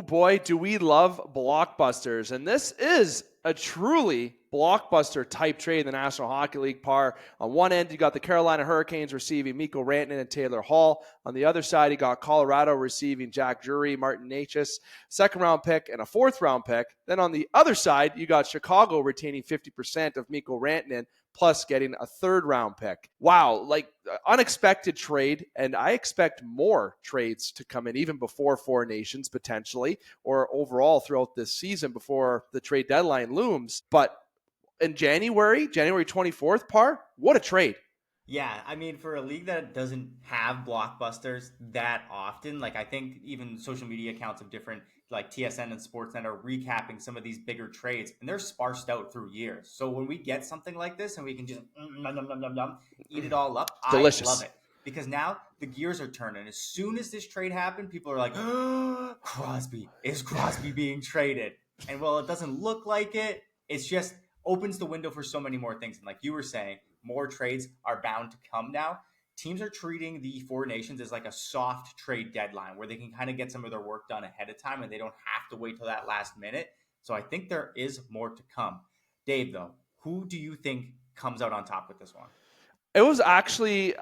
Ooh, boy, do we love blockbusters. And this is a truly blockbuster type trade in the National Hockey League. Par on one end, you got the Carolina Hurricanes receiving Mikko Rantanen and Taylor Hall. On the other side, you got Colorado receiving Jack Drury, Martin Necas, second round pick, and a fourth round pick. Then on the other side, you got Chicago retaining 50% of Mikko Rantanen, plus getting a third round pick. Wow, unexpected trade, and I expect more trades to come in even before Four Nations potentially, or overall throughout this season before the trade deadline looms. But in January 24th, Par, what a trade. Yeah, I mean, for a league that doesn't have blockbusters that often, I think even social media accounts of different, like TSN and Sportsnet, are recapping some of these bigger trades, and they're sparsed out through years. So when we get something like this and we can just eat it all up, I love Delicious. it. Because now the gears are turning. As soon as this trade happened, people are like, oh, Crosby, is Crosby being traded? And well, it doesn't look like it. It's just opens the window for so many more things. And like you were saying, more trades are bound to come now. Teams are treating the Four Nations as like a soft trade deadline where they can kind of get some of their work done ahead of time and they don't have to wait till that last minute. So I think there is more to come. Dave, though, who do you think comes out on top with this one? I was actually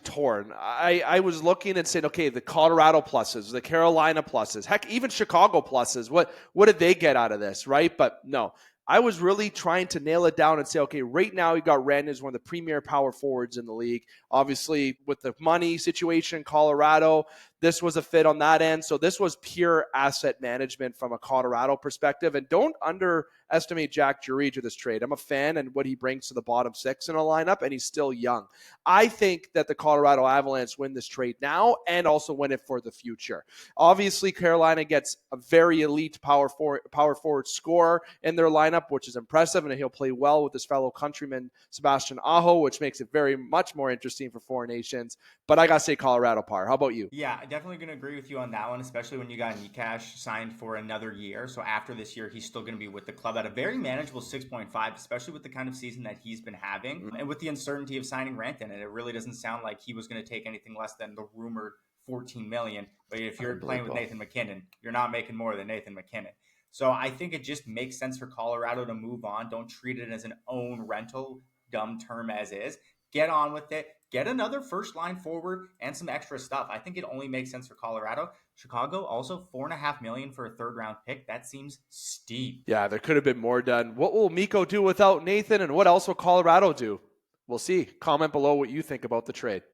torn. I was looking and saying, okay, the Colorado pluses, the Carolina pluses, heck, even Chicago pluses. What did they get out of this, right? But no, I was really trying to nail it down and say, okay, right now you got Rantanen as one of the premier power forwards in the league. Obviously, with the money situation, Colorado, this was a fit on that end. So this was pure asset management from a Colorado perspective. And don't underestimate Jack Drury to this trade. I'm a fan and what he brings to the bottom six in a lineup, and he's still young. I think that the Colorado Avalanche win this trade now and also win it for the future. Obviously, Carolina gets a very elite power forward scorer in their lineup, which is impressive, and he'll play well with his fellow countryman Sebastian Aho, which makes it very much more interesting for Four Nations. But I got to say Colorado, Par. How about you? Yeah, definitely going to agree with you on that one, especially when you got Necas signed for another year. So after this year, he's still going to be with the club at a very manageable 6.5, especially with the kind of season that he's been having. And with the uncertainty of signing Rantanen, it really doesn't sound like he was going to take anything less than the rumored 14 million. But if you're playing with Nathan MacKinnon, you're not making more than Nathan MacKinnon. So I think it just makes sense for Colorado to move on. Don't treat it as an own rental, dumb term as is. Get on with it. Get another first line forward and some extra stuff. I think it only makes sense for Colorado. Chicago also $4.5 million for a third round pick. That seems steep. Yeah, there could have been more done. What will Mikko do without Nathan, and what else will Colorado do? We'll see. Comment below what you think about the trade.